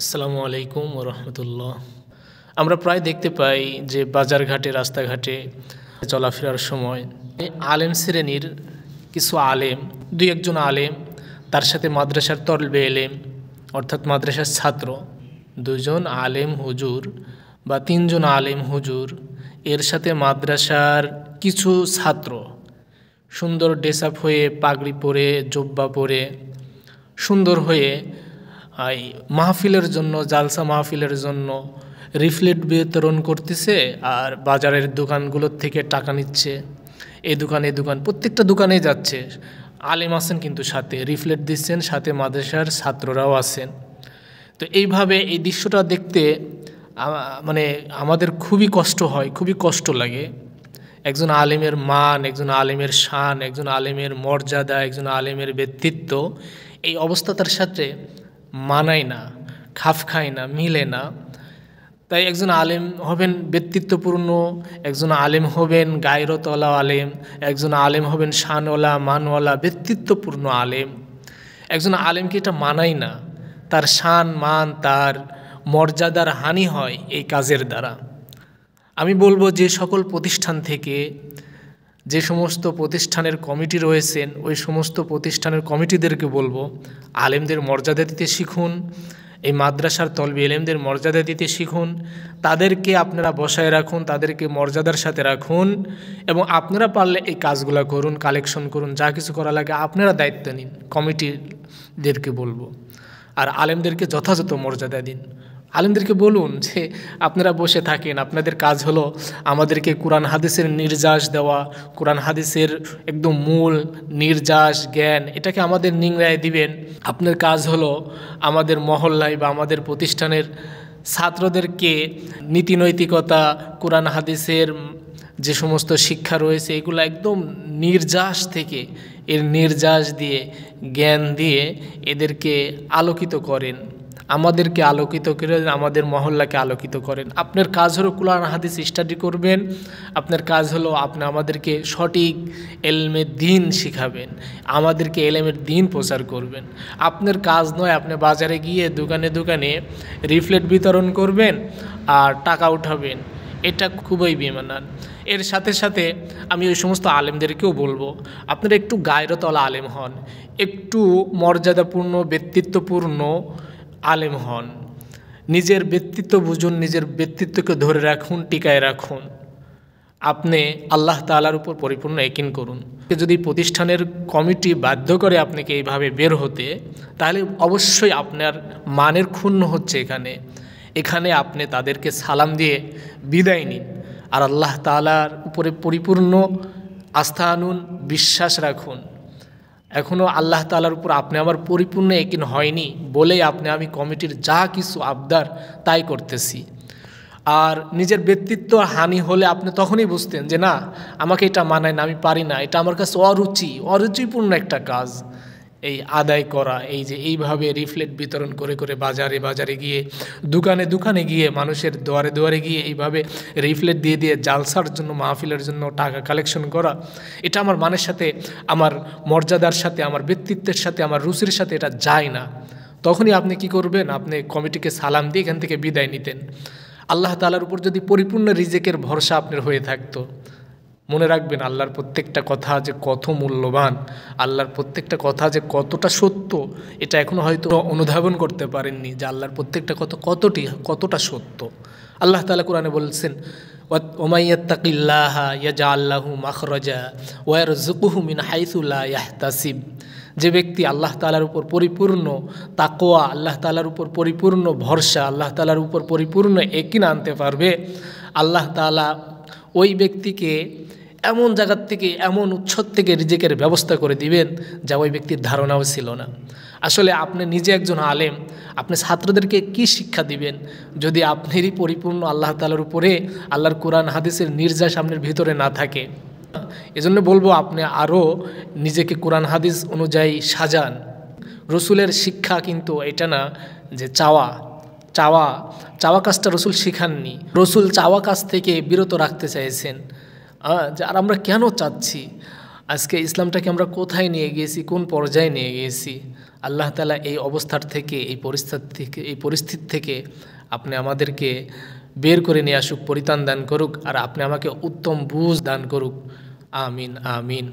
আসসালামু আলাইকুম ওরহমতুল্লাহ। আমরা প্রায় দেখতে পাই যে বাজারঘাটে রাস্তাঘাটে চলাফেরার সময় আলেম শ্রেণীর কিছু আলেম, দুই একজন আলেম, তার সাথে মাদ্রাসার তলবে এলেম অর্থাৎ মাদ্রাসার ছাত্র, দুজন আলেম হুজুর বা তিনজন আলেম হুজুর, এর সাথে মাদ্রাসার কিছু ছাত্র সুন্দর ড্রেস আপ হয়ে, পাগড়ি পরে, জব্বা পরে সুন্দর হয়ে এই মাহফিলের জন্য, জালসা মাহফিলের জন্য রিফলেট বিতরণ করতেছে আর বাজারের দোকানগুলোর থেকে টাকা নিচ্ছে। এই দোকান প্রত্যেকটা দোকানে যাচ্ছে, আলেম আছেন কিন্তু সাথে রিফলেট দিচ্ছেন, সাথে মাদ্রাসার ছাত্ররাও আছেন। তো এইভাবে এই দৃশ্যটা দেখতে মানে আমাদের খুবই কষ্ট হয়, খুবই কষ্ট লাগে। একজন আলেমের মান, একজন আলেমের শান, একজন আলেমের মর্যাদা, একজন আলেমের ব্যক্তিত্ব এই অবস্থা তার সাথে মানায় না, খাপ খায় না, মিলে না। তাই একজন আলেম হবেন ব্যক্তিত্বপূর্ণ, একজন আলেম হবেন গায়রতওয়ালা আলেম, একজন আলেম হবেন শানওয়ালা, মানওয়ালা, ব্যক্তিত্বপূর্ণ আলেম। একজন আলেমকে এটা মানায় না, তার শান মান, তার মর্যাদার হানি হয় এই কাজের দ্বারা। আমি বলবো যে সকল প্রতিষ্ঠান থেকে, যে সমস্ত প্রতিষ্ঠানের কমিটি রয়েছেন, ওই সমস্ত প্রতিষ্ঠানের কমিটিদেরকে বলবো আলেমদের মর্যাদা দিতে শিখুন, এই মাদ্রাসার তলবি এলেমদের মর্যাদা দিতে শিখুন, তাদেরকে আপনারা বসায় রাখুন, তাদেরকে মর্যাদার সাথে রাখুন এবং আপনারা পারলে এই কাজগুলো করুন, কালেকশন করুন, যা কিছু করা লাগে আপনারা দায়িত্ব নিন, কমিটিদেরকে বলবো। আর আলেমদেরকে যথাযথ মর্যাদা দিন। আলেমদেরকে বলুন যে আপনারা বসে থাকেন, আপনাদের কাজ হলো আমাদেরকে কোরআন হাদিসের নির্যাস দেওয়া, কোরআন হাদিসের একদম মূল নির্যাস জ্ঞান এটাকে আমাদের নিংড়ায় দিবেন। আপনার কাজ হলো আমাদের মহল্লায় বা আমাদের প্রতিষ্ঠানের ছাত্রদেরকে নীতি নৈতিকতা, কোরআন হাদিসের যে সমস্ত শিক্ষা রয়েছে এগুলো একদম নির্যাস থেকে, এর নির্যাস দিয়ে, জ্ঞান দিয়ে এদেরকে আলোকিত করেন, আমাদেরকে আলোকিত করেন, আমাদের মহল্লাকে আলোকিত করেন। আপনার কাজ হলো কোরআন হাদিস স্টাডি করবেন, আপনার কাজ হলো আপনি আমাদেরকে সঠিক এলমের দিন শিখাবেন, আমাদেরকে এলমের দিন প্রচার করবেন। আপনার কাজ নয় আপনি বাজারে গিয়ে দোকানে দোকানে রিফলেট বিতরণ করবেন আর টাকা উঠাবেন, এটা খুবই বেমানান। এর সাথে সাথে আমি ওই সমস্ত আলেমদেরকেও বলবো আপনারা একটু গায়রতওয়ালা আলেম হন, একটু মর্যাদাপূর্ণ ব্যক্তিত্বপূর্ণ আলেম হন, নিজের ব্যক্তিত্ব বুঝুন, নিজের ব্যক্তিত্বকে ধরে রাখুন, টিকায় রাখুন। আপনি আল্লাহ তাআলার উপর পরিপূর্ণ ইয়াকিন করুন। যদি প্রতিষ্ঠানের কমিটি বাধ্য করে আপনাকে এইভাবে বের হতে, তাহলে অবশ্যই আপনার মানের ক্ষুণ্ণ হচ্ছে এখানে আপনি তাদেরকে সালাম দিয়ে বিদায় নিন আর আল্লাহ তাআলার উপরে পরিপূর্ণ আস্থা আনুন, বিশ্বাস রাখুন। এখনও আল্লাহ তাআলার উপর আপনি আমার পরিপূর্ণ ইয়াকিন হয়নি বলেই আমি কমিটির যা কিছু আবদার তাই করতেছি। আর নিজের ব্যক্তিত্ব হানি হলে আপনি তখনই বুঝতেন যে না, আমাকে এটা মানায় না, আমি পারি না, এটা আমার কাছে অরুচিপূর্ণ একটা কাজ এই আদায় করা। এই যে এইভাবে রিফলেট বিতরণ করে করে বাজারে বাজারে গিয়ে, দোকানে দোকানে গিয়ে, মানুষের দুয়ারে দুয়ারে গিয়ে এইভাবে রিফলেট দিয়ে দিয়ে জালসার জন্য, মাহফিলের জন্য টাকা কালেকশন করা, এটা আমার মানের সাথে, আমার মর্যাদার সাথে, আমার ব্যক্তিত্বের সাথে, আমার রুচির সাথে এটা যায় না। তখনই আপনি কি করবেন? আপনি কমিটিকে সালাম দিয়ে এখান থেকে বিদায় নিতেন। আল্লাহ তাআলার উপর যদি পরিপূর্ণ রিজিকের ভরসা আপনার হয়ে থাকতো, মনে রাখবেন আল্লাহর প্রত্যেকটা কথা যে কত মূল্যবান, আল্লাহর প্রত্যেকটা কথা যে কতটা সত্য, এটা এখনও হয়তো অনুধাবন করতে পারেননি যে আল্লাহর প্রত্যেকটা কথা কতটা সত্য। আল্লাহ তাআলা কোরআনে বলছেন, ওয়া ইয়াত্তাকিল্লাহা ইয়াজআল লাহু মাখরাজা ওয়া ইয়ারযুকুহু মিন হাইসু লা ইয়াহতাসিব। যে ব্যক্তি আল্লাহ তাআলার উপর পরিপূর্ণ তাকওয়া, আল্লাহ তাআলার উপর পরিপূর্ণ ভরসা, আল্লাহ তাআলার উপর পরিপূর্ণ ইয়াকিন আনতে পারবে, আল্লাহ তাআলা ওই ব্যক্তিকে এমন জায়গার থেকে, এমন উৎস থেকে রিজিকের ব্যবস্থা করে দিবেন যা ওই ব্যক্তির ধারণাও ছিল না। আসলে আপনি নিজে একজন আলেম, আপনি ছাত্রদেরকে কি শিক্ষা দিবেন যদি আপনারই পরিপূর্ণ আল্লাহ তাআলার উপরে, আল্লাহর কোরআন হাদিসের নির্যাস আপনার ভিতরে না থাকে? এজন্য বলবো আপনি আরও নিজেকে কোরআন হাদিস অনুযায়ী সাজান। রসুলের শিক্ষা কিন্তু এটা না যে চাওয়া কাজটা রসুল শিখাননি। রসুল চাওয়া কাজ থেকে বিরত রাখতে চাইছেন। আর আমরা কেন চাচ্ছি? আজকে ইসলামটাকে আমরা কোথায় নিয়ে গিয়েছি, কোন পর্যায়ে নিয়ে গিয়েছি। আল্লাহ তাআলা এই অবস্থার থেকে, এই পরিস্থিতি থেকে আপনি আমাদেরকে বের করে নিয়ে আসুক, পরিত্রাণ দান করুক, আর আপনি আমাকে উত্তম বুঝ দান করুক। আমিন আমিন।